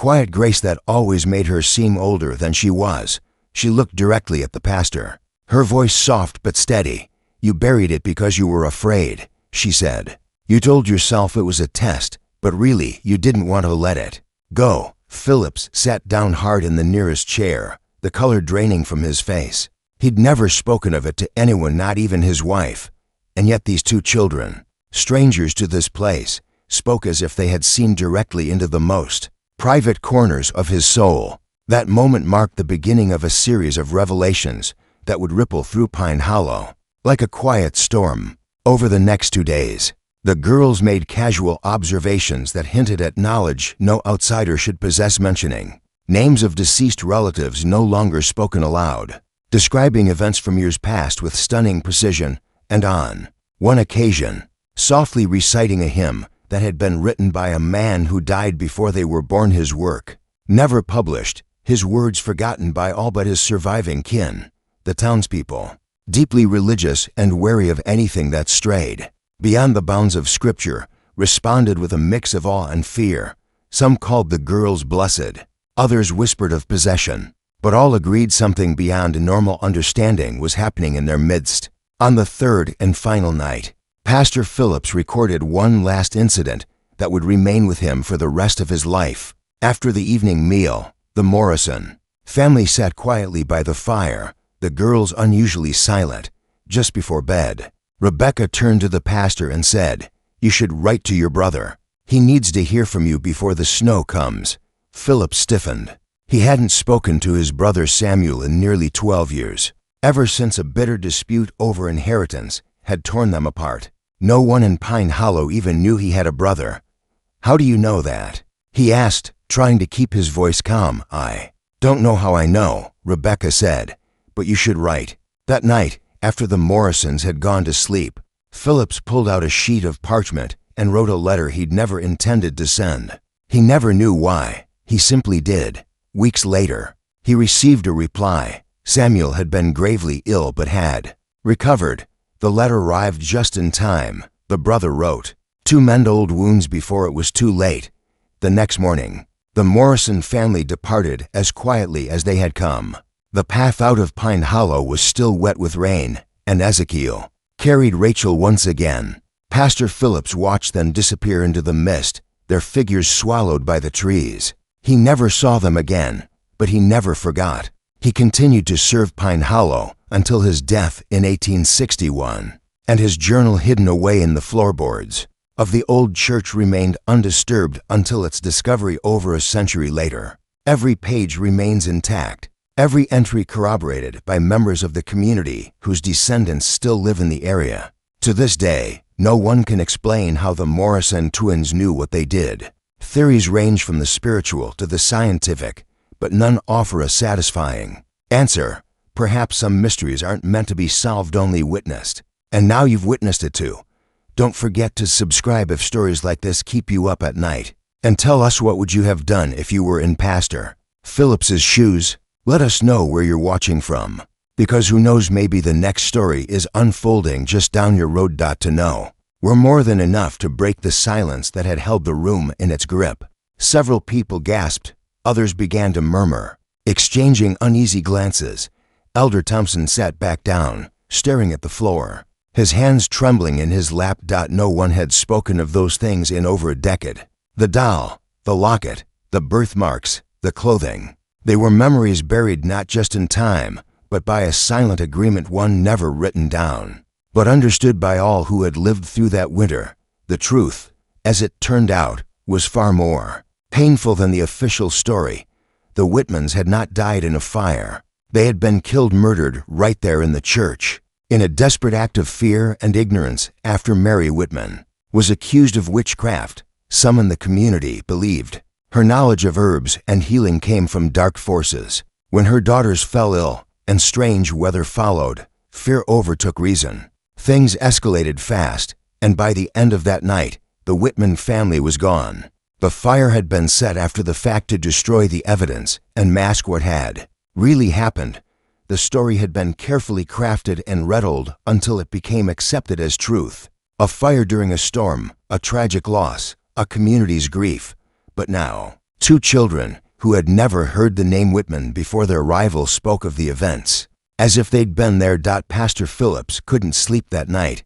quiet grace that always made her seem older than she was. She looked directly at the pastor. Her voice soft but steady. "You buried it because you were afraid," she said. "You told yourself it was a test, but really you didn't want to let it go." Phillips sat down hard in the nearest chair, the color draining from his face. He'd never spoken of it to anyone, not even his wife. And yet these two children, strangers to this place, spoke as if they had seen directly into the most private corners of his soul. That moment marked the beginning of a series of revelations that would ripple through Pine Hollow like a quiet storm. Over the next 2 days, the girls made casual observations that hinted at knowledge no outsider should possess mentioning. Names of deceased relatives no longer spoken aloud, describing events from years past with stunning precision, and on one occasion, softly reciting a hymn that had been written by a man who died before they were born. His work, never published, his words forgotten by all but his surviving kin, the townspeople, deeply religious and wary of anything that strayed beyond the bounds of Scripture, responded with a mix of awe and fear. Some called the girls blessed, others whispered of possession, but all agreed something beyond normal understanding was happening in their midst. On the third and final night, Pastor Phillips recorded one last incident that would remain with him for the rest of his life. After the evening meal, the Morrison family sat quietly by the fire, the girls unusually silent. Just before bed, Rebecca turned to the pastor and said, "You should write to your brother. He needs to hear from you before the snow comes." Philip stiffened. He hadn't spoken to his brother Samuel in nearly 12 years, ever since a bitter dispute over inheritance had torn them apart. No one in Pine Hollow even knew he had a brother. "How do you know that?" he asked, trying to keep his voice calm. "I don't know how I know," Rebecca said, "but you should write." That night, after the Morrisons had gone to sleep, Phillips pulled out a sheet of parchment and wrote a letter he'd never intended to send. He never knew why. He simply did. Weeks later, he received a reply. Samuel had been gravely ill but had recovered. The letter arrived just in time. The brother wrote, "To mend old wounds before it was too late." The next morning, the Morrison family departed as quietly as they had come. The path out of Pine Hollow was still wet with rain, and Ezekiel carried Rachel once again. Pastor Phillips watched them disappear into the mist, their figures swallowed by the trees. He never saw them again, but he never forgot. He continued to serve Pine Hollow until his death in 1861, and his journal hidden away in the floorboards of the old church remained undisturbed until its discovery over a century later. Every page remains intact, every entry corroborated by members of the community whose descendants still live in the area. To this day, no one can explain how the Morrison twins knew what they did. Theories range from the spiritual to the scientific, but none offer a satisfying answer. Perhaps some mysteries aren't meant to be solved, only witnessed. And now you've witnessed it too. Don't forget to subscribe if stories like this keep you up at night. And tell us, what would you have done if you were in Pastor Phillips's shoes? Let us know where you're watching from, because who knows, maybe the next story is unfolding just down your road. To know we're more than enough to break the silence that had held the room in its grip. Several people gasped, others began to murmur, exchanging uneasy glances. Elder Thompson sat back down, staring at the floor, his hands trembling in his lap. No one had spoken of those things in over a decade. The doll, the locket, the birthmarks, the clothing. They were memories buried not just in time, but by a silent agreement, one never written down, but understood by all who had lived through that winter. The truth, as it turned out, was far more painful than the official story. The Whitmans had not died in a fire. They had been killed, murdered right there in the church, in a desperate act of fear and ignorance. After Mary Whitman was accused of witchcraft, some in the community believed her knowledge of herbs and healing came from dark forces. When her daughters fell ill and strange weather followed, fear overtook reason. Things escalated fast, and by the end of that night, the Whitman family was gone. The fire had been set after the fact to destroy the evidence and mask what had really happened. The story had been carefully crafted and retold until it became accepted as truth. A fire during a storm, a tragic loss, a community's grief. But now, Two children, who had never heard the name Whitman before their arrival, spoke of the events, as if they'd been there. Pastor Phillips couldn't sleep that night.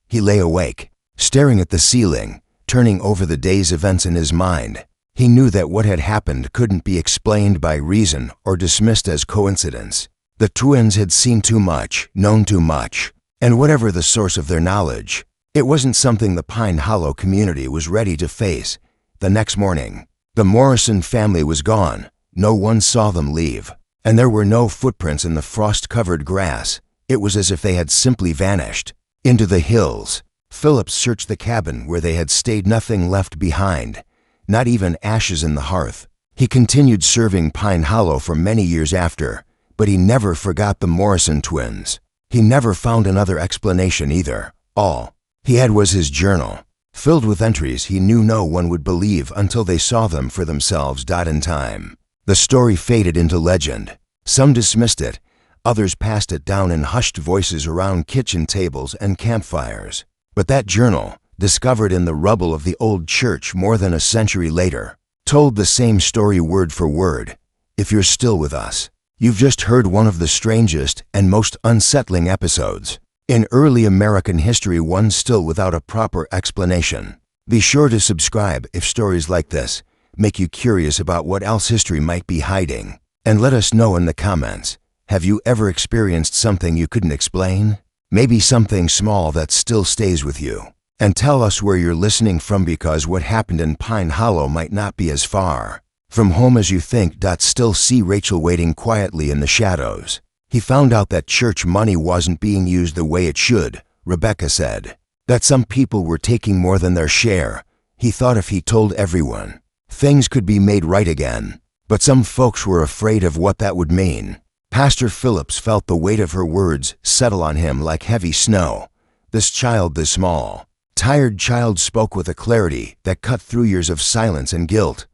He lay awake, staring at the ceiling, turning over the day's events in his mind. He knew that what had happened couldn't be explained by reason or dismissed as coincidence. The twins had seen too much, known too much, and whatever the source of their knowledge, it wasn't something the Pine Hollow community was ready to face. The next morning, the Morrison family was gone. No one saw them leave, and there were no footprints in the frost-covered grass. It was as if they had simply vanished into the hills. Phillips searched the cabin where they had stayed. Nothing left behind, not even ashes in the hearth. He continued serving Pine Hollow for many years after, but he never forgot the Morrison twins. He never found another explanation either. All he had was his journal, filled with entries he knew no one would believe until they saw them for themselves. In time, the story faded into legend. Some dismissed it, others passed it down in hushed voices around kitchen tables and campfires. But that journal, discovered in the rubble of the old church more than a century later, told the same story word for word. If you're still with us, you've just heard one of the strangest and most unsettling episodes in early American history, one still without a proper explanation. Be sure to subscribe if stories like this make you curious about what else history might be hiding. And let us know in the comments, have you ever experienced something you couldn't explain? Maybe something small that still stays with you. And tell us where you're listening from, because what happened in Pine Hollow might not be as far from home as you think. Still see Rachel waiting quietly in the shadows. He found out that church money wasn't being used the way it should, Rebecca said. That some people were taking more than their share. He thought if he told everyone, things could be made right again. But some folks were afraid of what that would mean. Pastor Phillips felt the weight of her words settle on him like heavy snow. This child, this small, tired child, spoke with a clarity that cut through years of silence and guilt.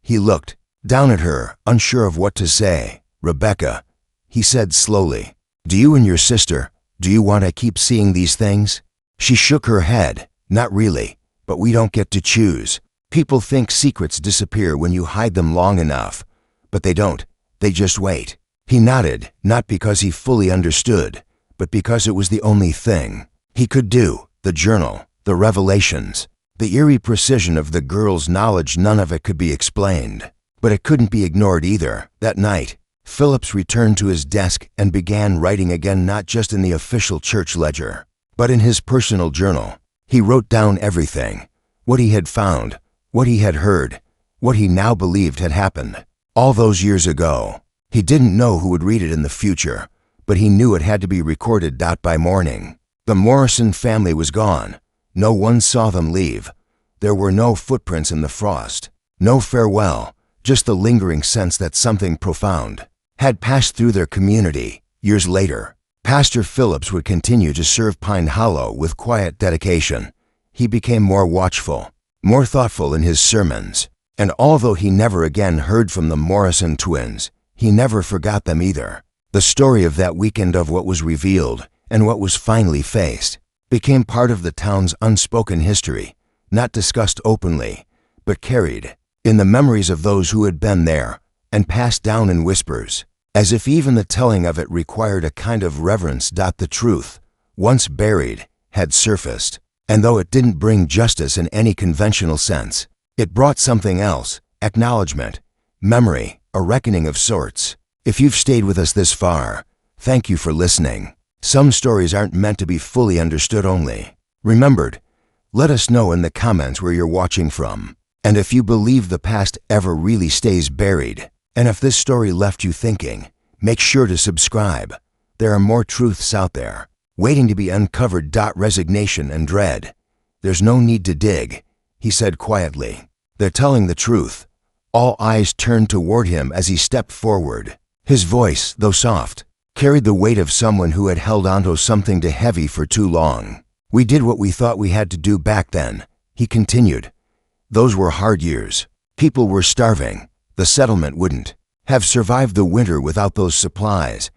He looked down at her, unsure of what to say. Rebecca, he said slowly, do you and your sister, do you want to keep seeing these things? She shook her head. Not really, but we don't get to choose. People think secrets disappear when you hide them long enough, but they don't. They just wait. He nodded, not because he fully understood, but because it was the only thing he could do. The journal, the revelations, the eerie precision of the girl's knowledge, none of it could be explained. But it couldn't be ignored either. That night, Phillips returned to his desk and began writing again, not just in the official church ledger, but in his personal journal. He wrote down everything, what he had found, what he had heard, what he now believed had happened all those years ago. He didn't know who would read it in the future, but he knew it had to be recorded. By morning, the Morrison family was gone. No one saw them leave. There were no footprints in the frost, no farewell, just the lingering sense that something profound had passed through their community. Years later, Pastor Phillips would continue to serve Pine Hollow with quiet dedication. He became more watchful, more thoughtful in his sermons, and although he never again heard from the Morrison twins, he never forgot them either. The story of that weekend, of what was revealed and what was finally faced, became part of the town's unspoken history, not discussed openly, but carried in the memories of those who had been there and passed down in whispers, as if even the telling of it required a kind of reverence. The truth, once buried, had surfaced, and though it didn't bring justice in any conventional sense, it brought something else: acknowledgement, memory, a reckoning of sorts. If you've stayed with us this far, thank you for listening. Some stories aren't meant to be fully understood only remembered. Let us know in the comments where you're watching from, and if you believe the past ever really stays buried. And if this story left you thinking, make sure to subscribe. There are more truths out there, waiting to be uncovered. Resignation and dread. There's no need to dig, he said quietly. They're telling the truth. All eyes turned toward him as he stepped forward. His voice, though soft, carried the weight of someone who had held onto something too heavy for too long. We did what we thought we had to do back then, he continued. Those were hard years. People were starving. The settlement wouldn't have survived the winter without those supplies.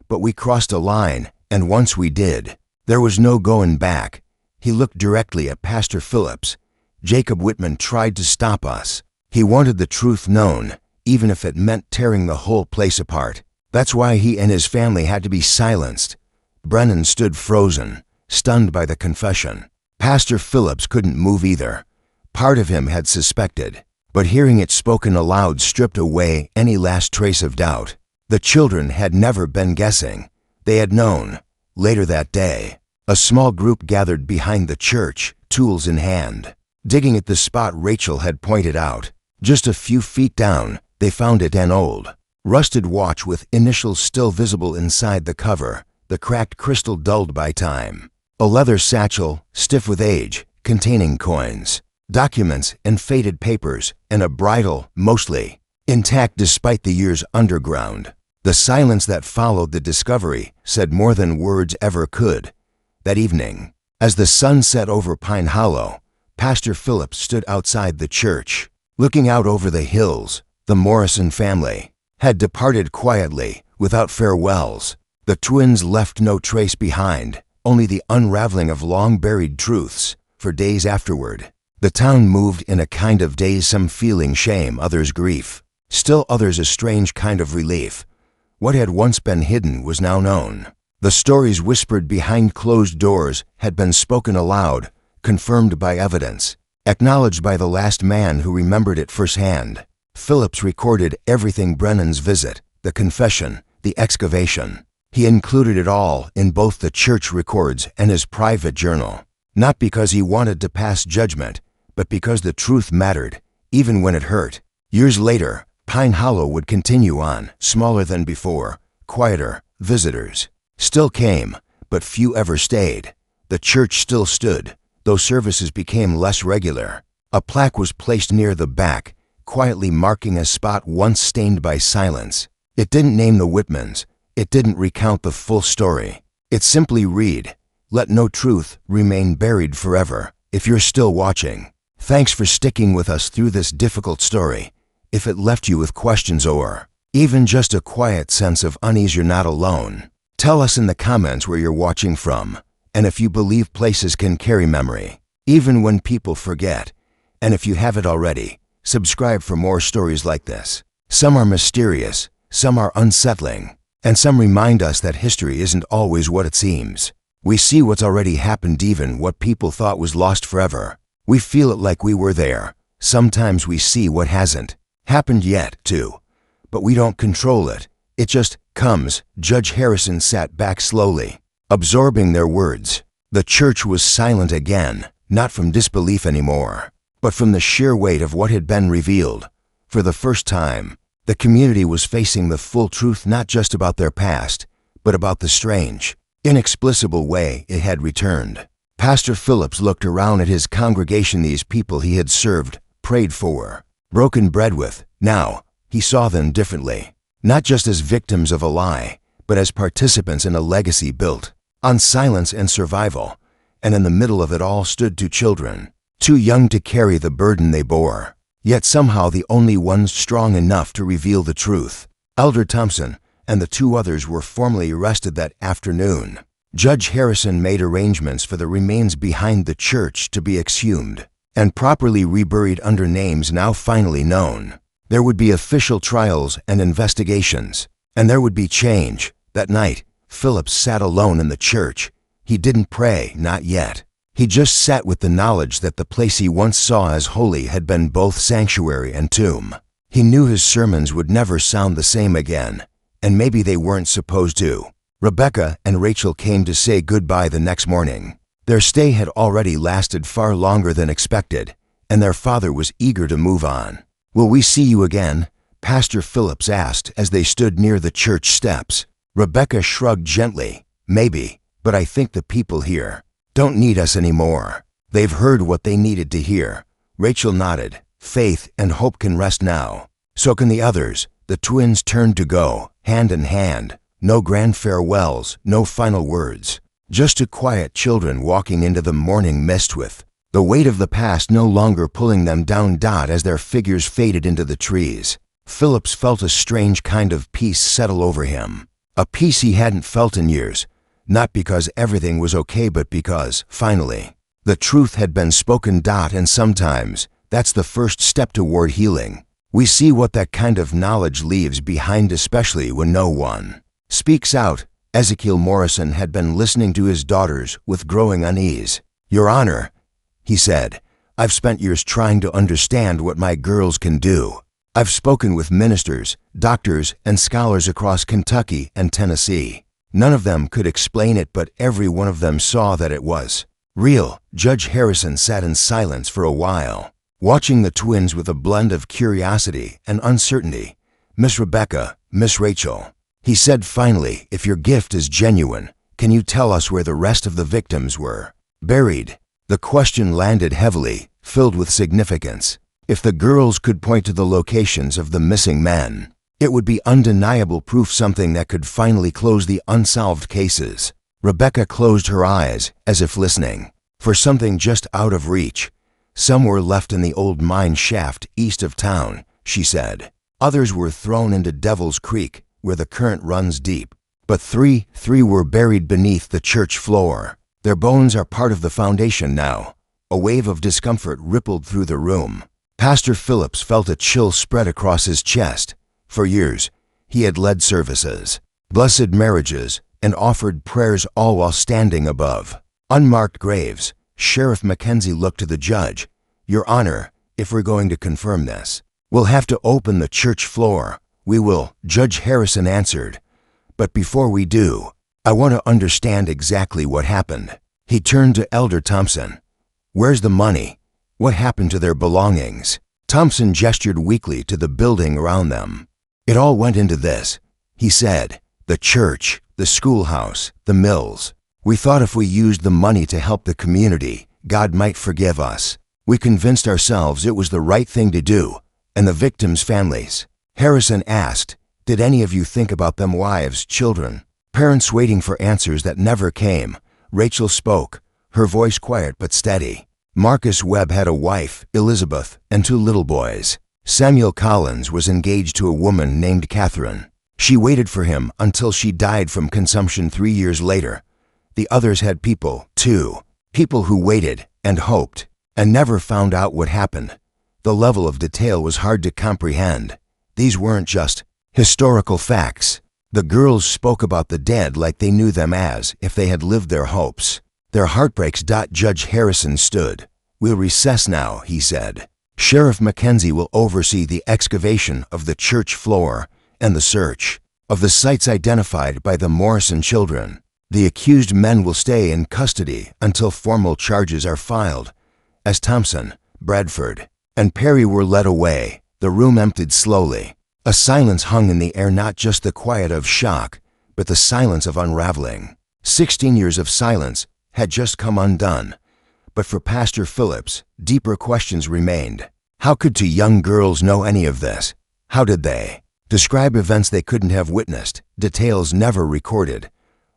But we crossed a line, and once we did, there was no going back. He looked directly at Pastor Phillips. Jacob Whitman tried to stop us. He wanted the truth known, even if it meant tearing the whole place apart. That's why he and his family had to be silenced. Brennan stood frozen, stunned by the confession. Pastor Phillips couldn't move either. Part of him had suspected, but hearing it spoken aloud stripped away any last trace of doubt. The children had never been guessing. They had known. Later that day, a small group gathered behind the church, tools in hand, digging at the spot Rachel had pointed out. Just a few feet down, they found it, an old, rusted watch with initials still visible inside the cover, the cracked crystal dulled by time. A leather satchel, stiff with age, containing coins, documents, and faded papers, and a bridle, mostly intact despite the years underground. The silence that followed the discovery said more than words ever could. That evening, as the sun set over Pine Hollow, Pastor Phillips stood outside the church, looking out over the hills. The Morrison family had departed quietly, without farewells. The twins left no trace behind, only the unraveling of long-buried truths. For days afterward, the town moved in a kind of daze, some feeling shame, others grief, still others a strange kind of relief. What had once been hidden was now known. The stories whispered behind closed doors had been spoken aloud, confirmed by evidence, acknowledged by the last man who remembered it firsthand. Phillips recorded everything: Brennan's visit, the confession, the excavation. He included it all in both the church records and his private journal, not because he wanted to pass judgment, but because the truth mattered, even when it hurt. Years later, Pine Hollow would continue on, smaller than before, quieter. Visitors still came, but few ever stayed. The church still stood, though services became less regular. A plaque was placed near the back, quietly marking a spot once stained by silence. It didn't name the Whitmans. It didn't recount the full story. It simply read, "Let no truth remain buried forever." If you're still watching, thanks for sticking with us through this difficult story. If it left you with questions or even just a quiet sense of unease, you're not alone. Tell us in the comments where you're watching from, and if you believe places can carry memory, even when people forget. And if you haven't already, subscribe for more stories like this. Some are mysterious, some are unsettling, and some remind us that history isn't always what it seems. We see what's already happened, even what people thought was lost forever. We feel it like we were there. Sometimes we see what hasn't happened yet, too. But we don't control it. It just comes. Judge Harrison sat back slowly, absorbing their words. The church was silent again, not from disbelief anymore, but from the sheer weight of what had been revealed. For the first time, the community was facing the full truth, not just about their past, but about the strange, inexplicable way it had returned. Pastor Phillips looked around at his congregation, these people he had served, prayed for, broken bread with. Now, he saw them differently, not just as victims of a lie, but as participants in a legacy built on silence and survival. And in the middle of it all stood two children, too young to carry the burden they bore, yet somehow the only ones strong enough to reveal the truth. Elder Thompson and the two others were formally arrested that afternoon. Judge Harrison made arrangements for the remains behind the church to be exhumed and properly reburied under names now finally known. There would be official trials and investigations, and there would be change. That night, Phillips sat alone in the church. He didn't pray, not yet. He just sat with the knowledge that the place he once saw as holy had been both sanctuary and tomb. He knew his sermons would never sound the same again, and maybe they weren't supposed to. Rebecca and Rachel came to say goodbye the next morning. Their stay had already lasted far longer than expected, and their father was eager to move on. "Will we see you again?" Pastor Phillips asked as they stood near the church steps. Rebecca shrugged gently. "Maybe, but I think the people here don't need us anymore. They've heard what they needed to hear." Rachel nodded. "Faith and hope can rest now. So can the others." The twins turned to go, hand in hand. No grand farewells, no final words. Just two quiet children walking into the morning mist with the weight of the past no longer pulling them down. As their figures faded into the trees, Phillips felt a strange kind of peace settle over him. A peace he hadn't felt in years. Not because everything was okay, but because, finally, the truth had been spoken. And sometimes That's the first step toward healing. We see what that kind of knowledge leaves behind, especially when no one speaks out. Ezekiel Morrison had been listening to his daughters with growing unease. "Your Honor," he said, "I've spent years trying to understand what my girls can do. I've spoken with ministers, doctors, and scholars across Kentucky and Tennessee. None of them could explain it, but every one of them saw that it was real." Judge Harrison sat in silence for a while, watching the twins with a blend of curiosity and uncertainty. "Miss Rebecca, Miss Rachel," he said finally, "if your gift is genuine, can you tell us where the rest of the victims were buried?" The question landed heavily, filled with significance. If the girls could point to the locations of the missing men, it would be undeniable proof, something that could finally close the unsolved cases. Rebecca closed her eyes, as if listening for something just out of reach. "Some were left in the old mine shaft east of town," she said. "Others were thrown into Devil's Creek, where the current runs deep. But three were buried beneath the church floor. Their bones are part of the foundation now." A wave of discomfort rippled through the room. Pastor Phillips felt a chill spread across his chest. For years, he had led services, blessed marriages, and offered prayers, all while standing above unmarked graves. Sheriff Mackenzie looked to the judge. "Your Honor, if we're going to confirm this, we'll have to open the church floor." "We will," Judge Harrison answered. "But before we do, I want to understand exactly what happened." He turned to Elder Thompson. "Where's the money? What happened to their belongings?" Thompson gestured weakly to the building around them. "It all went into this," he said. "The church, the schoolhouse, the mills. We thought if we used the money to help the community, God might forgive us. We convinced ourselves it was the right thing to do, and the victims' families." Harrison asked, "Did any of you think about them wives, children, parents waiting for answers that never came?" Rachel spoke, her voice quiet but steady. "Marcus Webb had a wife, Elizabeth, and 2 little boys. Samuel Collins was engaged to a woman named Catherine. She waited for him until she died from consumption 3 years later. The others had people, too. People who waited and hoped and never found out what happened." The level of detail was hard to comprehend. These weren't just historical facts. The girls spoke about the dead like they knew them, as if they had lived their hopes, their heartbreaks. Judge Harrison stood. "We'll recess now," he said. "Sheriff Mackenzie will oversee the excavation of the church floor and the search of the sites identified by the Morrison children. The accused men will stay in custody until formal charges are filed." As Thompson, Bradford, and Perry were led away, the room emptied slowly. A silence hung in the air, not just the quiet of shock, but the silence of unraveling. 16 years of silence had just come undone. But for Pastor Phillips, deeper questions remained. How could 2 young girls know any of this? How did they describe events they couldn't have witnessed, details never recorded?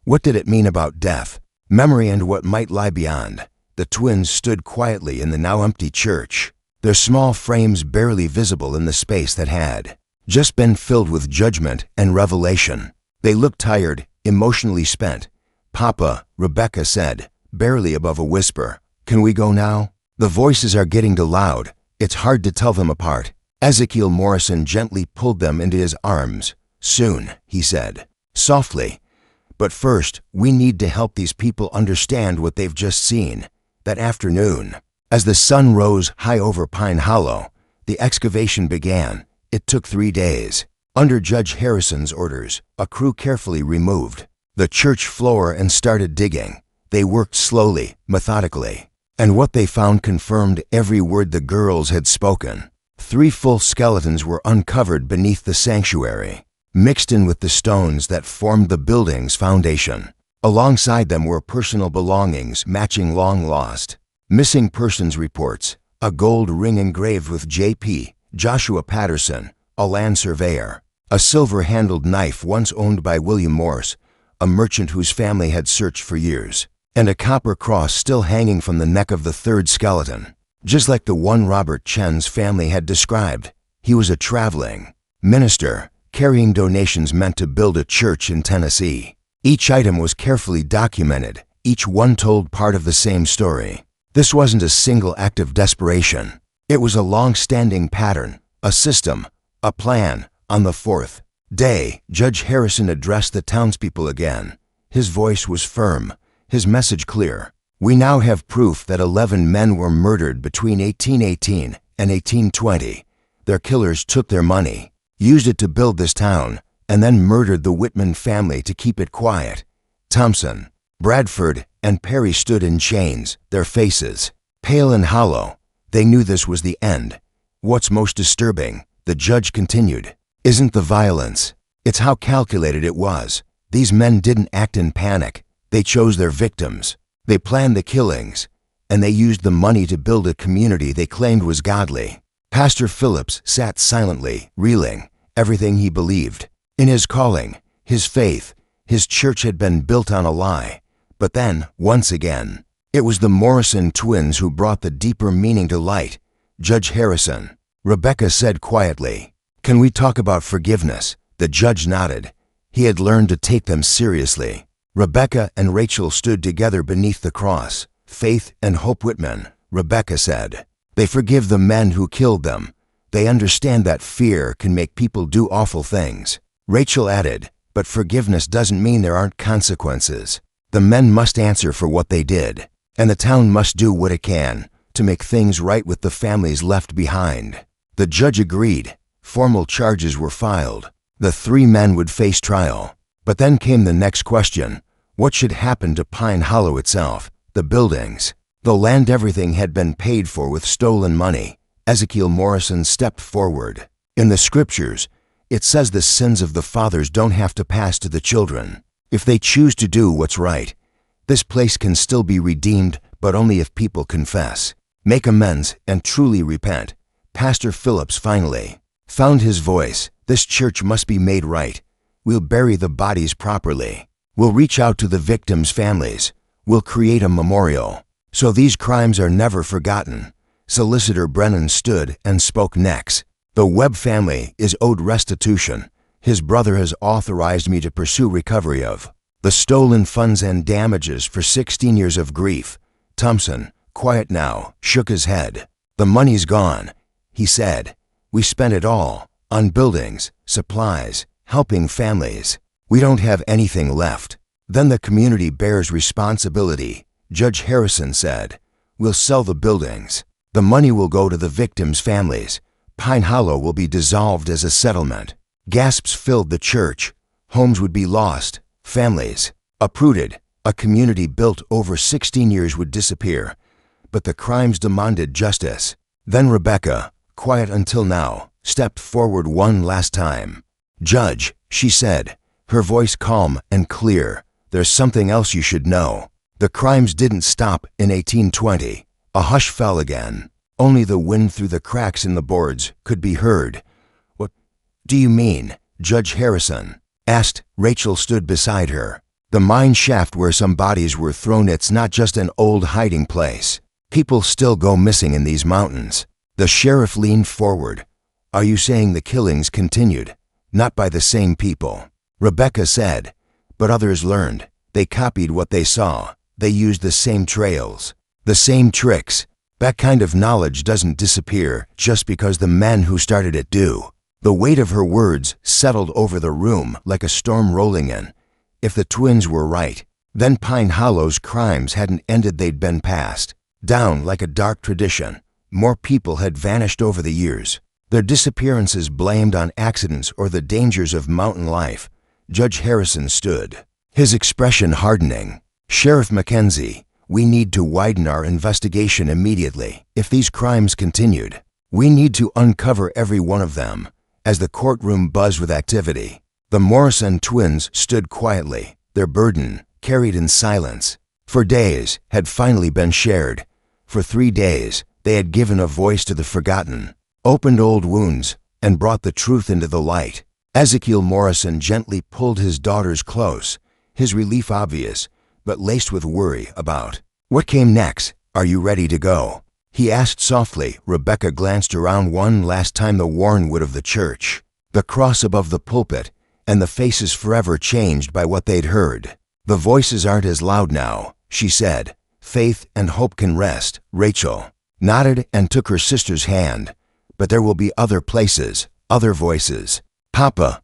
What did it mean about death, memory, and what might lie beyond? The twins stood quietly in the now empty church, their small frames barely visible in the space that had just been filled with judgment and revelation. They looked tired, emotionally spent. "Papa," Rebecca said, barely above a whisper, "can we go now? The voices are getting too loud. It's hard to tell them apart." Ezekiel Morrison gently pulled them into his arms. "Soon," he said, softly. "But first, we need to help these people understand what they've just seen." That afternoon, as the sun rose high over Pine Hollow, the excavation began. It took 3 days. Under Judge Harrison's orders, a crew carefully removed the church floor and started digging. They worked slowly, methodically, and what they found confirmed every word the girls had spoken. 3 full skeletons were uncovered beneath the sanctuary, mixed in with the stones that formed the building's foundation. Alongside them were personal belongings matching long-lost missing persons reports, a gold ring engraved with J.P. Joshua Patterson, a land surveyor, a silver-handled knife once owned by William Morse, a merchant whose family had searched for years, and a copper cross still hanging from the neck of the 3rd skeleton. Just like the one Robert Chen's family had described, he was a traveling minister, carrying donations meant to build a church in Tennessee. Each item was carefully documented, each one told part of the same story. This wasn't a single act of desperation. It was a long-standing pattern, a system, a plan. On the fourth day, Judge Harrison addressed the townspeople again. His voice was firm, his message clear. We now have proof that 11 men were murdered between 1818 and 1820. Their killers took their money, used it to build this town, and then murdered the Whitman family to keep it quiet. Thompson, Bradford, and Perry stood in chains, their faces pale and hollow. They knew this was the end. What's most disturbing, the judge continued, isn't the violence. It's how calculated it was. These men didn't act in panic. They chose their victims. They planned the killings, and they used the money to build a community they claimed was godly. Pastor Phillips sat silently, reeling, everything he believed. In his calling, his faith, his church had been built on a lie. But then, once again, it was the Morrison twins who brought the deeper meaning to light. Judge Harrison, Rebecca said quietly, "Can we talk about forgiveness?" The judge nodded. He had learned to take them seriously. Rebecca and Rachel stood together beneath the cross. Faith and Hope Whitman, Rebecca said. They forgive the men who killed them. They understand that fear can make people do awful things. Rachel added, but forgiveness doesn't mean there aren't consequences. The men must answer for what they did, and the town must do what it can to make things right with the families left behind. The judge agreed. Formal charges were filed. The 3 men would face trial. But then came the next question. What should happen to Pine Hollow itself, the buildings, the land everything had been paid for with stolen money? Ezekiel Morrison stepped forward. In the scriptures, it says the sins of the fathers don't have to pass to the children. If they choose to do what's right, this place can still be redeemed, but only if people confess, make amends, and truly repent. Pastor Phillips finally found his voice. This church must be made right. We'll bury the bodies properly. We'll reach out to the victims' families. We'll create a memorial, so these crimes are never forgotten. Solicitor Brennan stood and spoke next. The Webb family is owed restitution. His brother has authorized me to pursue recovery of the stolen funds and damages for 16 years of grief. Thompson, quiet now, shook his head. The money's gone, he said. We spent it all on buildings, supplies, helping families. We don't have anything left. Then the community bears responsibility, Judge Harrison said. We'll sell the buildings. The money will go to the victims' families. Pine Hollow will be dissolved as a settlement. Gasps filled the church. Homes would be lost. Families uprooted. A community built over 16 years would disappear. But the crimes demanded justice. Then Rebecca, quiet until now, stepped forward one last time. Judge, she said, her voice calm and clear, there's something else you should know. The crimes didn't stop in 1820. A hush fell again. Only the wind through the cracks in the boards could be heard. What do you mean? Judge Harrison asked. Rachel stood beside her. The mine shaft where some bodies were thrown, it's not just an old hiding place. People still go missing in these mountains. The sheriff leaned forward. Are you saying the killings continued? Not by the same people. Rebecca said, but others learned. They copied what they saw. They used the same trails, the same tricks. That kind of knowledge doesn't disappear just because the men who started it do. The weight of her words settled over the room like a storm rolling in. If the twins were right, then Pine Hollow's crimes hadn't ended, they'd been passed down like a dark tradition. More people had vanished over the years, their disappearances blamed on accidents or the dangers of mountain life. Judge Harrison stood, his expression hardening. Sheriff Mackenzie, we need to widen our investigation immediately. If these crimes continued, we need to uncover every one of them. As the courtroom buzzed with activity, the Morrison twins stood quietly, their burden carried in silence. For days had finally been shared. For 3 days, they had given a voice to the forgotten, opened old wounds, and brought the truth into the light. Ezekiel Morrison gently pulled his daughters close, his relief obvious, but laced with worry about what came next. Are you ready to go? He asked softly. Rebecca glanced around one last time, the worn wood of the church, the cross above the pulpit, and the faces forever changed by what they'd heard. The voices aren't as loud now, she said. Faith and hope can rest. Rachel, nodded and took her sister's hand. But there will be other places, other voices. Papa,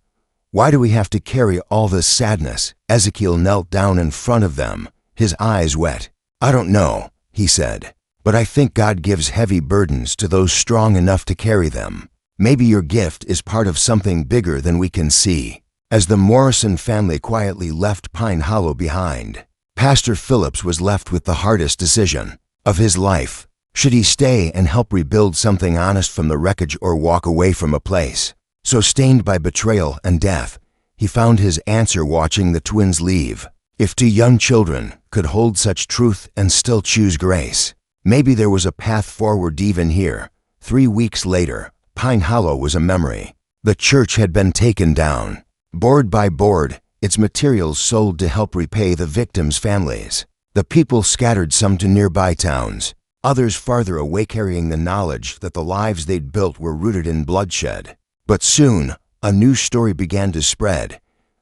why do we have to carry all this sadness? Ezekiel knelt down in front of them, his eyes wet. I don't know, he said, but I think God gives heavy burdens to those strong enough to carry them. Maybe your gift is part of something bigger than we can see. As the Morrison family quietly left Pine Hollow behind, Pastor Phillips was left with the hardest decision of his life. Should he stay and help rebuild something honest from the wreckage or walk away from a place so stained by betrayal and death? He found his answer watching the twins leave. If two young children could hold such truth and still choose grace, maybe there was a path forward even here. 3 weeks later, Pine Hollow was a memory. The church had been taken down, board by board, its materials sold to help repay the victims' families. The people scattered, some to nearby towns, others farther away, carrying the knowledge that the lives they'd built were rooted in bloodshed. But soon, a new story began to spread.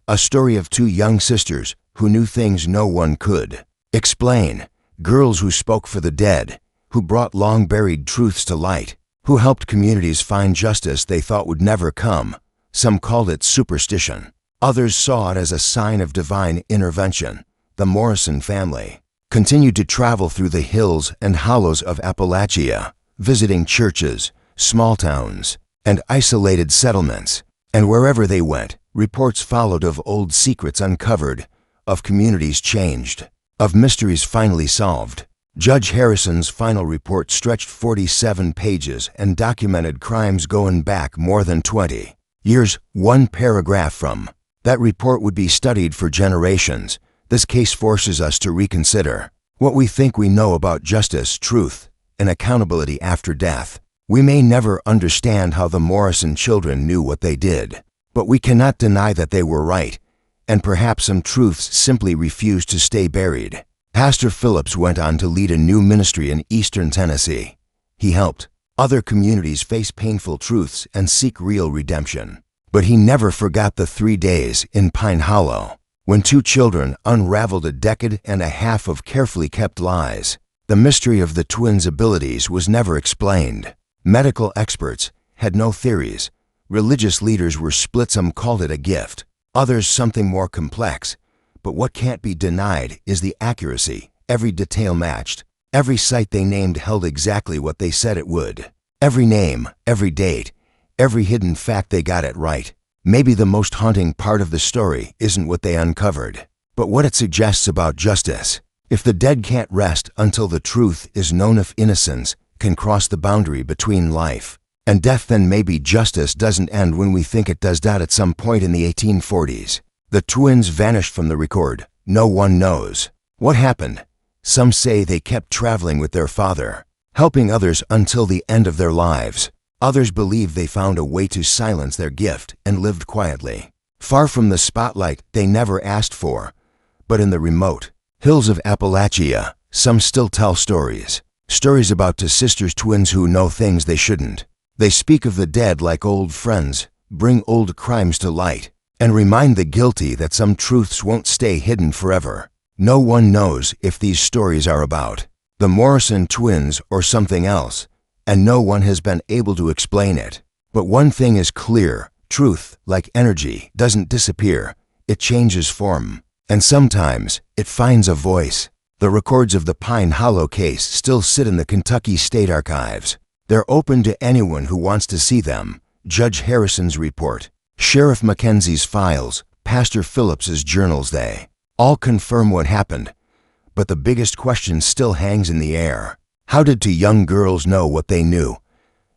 A story of two young sisters who knew things no one could explain. Girls who spoke for the dead, who brought long-buried truths to light, who helped communities find justice they thought would never come. Some called it superstition. Others saw it as a sign of divine intervention. The Morrison family continued to travel through the hills and hollows of Appalachia, visiting churches, small towns, and isolated settlements. And wherever they went, reports followed of old secrets uncovered, of communities changed, of mysteries finally solved. Judge Harrison's final report stretched 47 pages and documented crimes going back more than 20 years. One paragraph from that report would be studied for generations. This case forces us to reconsider what we think we know about justice, truth, and accountability after death. We may never understand how the Morrison children knew what they did, but we cannot deny that they were right, and perhaps some truths simply refused to stay buried. Pastor Phillips went on to lead a new ministry in eastern Tennessee. He helped other communities face painful truths and seek real redemption. But he never forgot the 3 days in Pine Hollow, when two children unraveled a decade and a half of carefully kept lies. The mystery of the twins' abilities was never explained. Medical experts had no theories. Religious leaders were split. Some called it a gift, others something more complex. But what can't be denied is the accuracy. Every detail matched. Every site they named held exactly what they said it would. Every name, every date, every hidden fact, they got it right. Maybe the most haunting part of the story isn't what they uncovered, but what it suggests about justice. If the dead can't rest until the truth is known, if innocence can cross the boundary between life and death, then maybe justice doesn't end when we think it does. At some point in the 1840s, the twins vanished from the record. No one knows what happened. Some say they kept traveling with their father, helping others until the end of their lives. Others believe they found a way to silence their gift and lived quietly, far from the spotlight they never asked for. But in the remote hills of Appalachia, some still tell stories. Stories about two sisters, twins who know things they shouldn't. They speak of the dead like old friends, bring old crimes to light, and remind the guilty that some truths won't stay hidden forever. No one knows if these stories are about the Morrison twins or something else, and no one has been able to explain it. But one thing is clear: truth, like energy, doesn't disappear. It changes form, and sometimes it finds a voice. The records of the Pine Hollow case still sit in the Kentucky State Archives. They're open to anyone who wants to see them. Judge Harrison's report, Sheriff Mackenzie's files, Pastor Phillips's journals, they all confirm what happened. But the biggest question still hangs in the air. How did two young girls know what they knew?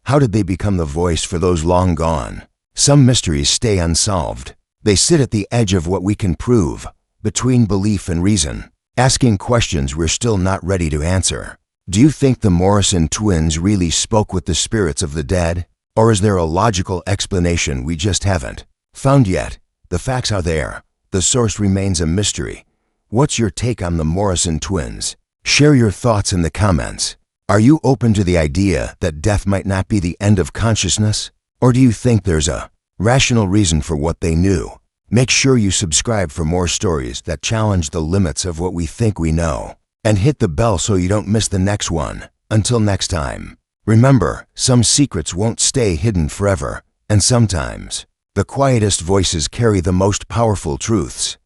How did they become the voice for those long gone? Some mysteries stay unsolved. They sit at the edge of what we can prove, between belief and reason, asking questions we're still not ready to answer. Do you think the Morrison twins really spoke with the spirits of the dead? Or is there a logical explanation we just haven't found yet? The facts are there. The source remains a mystery. What's your take on the Morrison twins? Share your thoughts in the comments. Are you open to the idea that death might not be the end of consciousness? Or do you think there's a rational reason for what they knew? Make sure you subscribe for more stories that challenge the limits of what we think we know. And hit the bell so you don't miss the next one. Until next time, remember, some secrets won't stay hidden forever, and sometimes, the quietest voices carry the most powerful truths.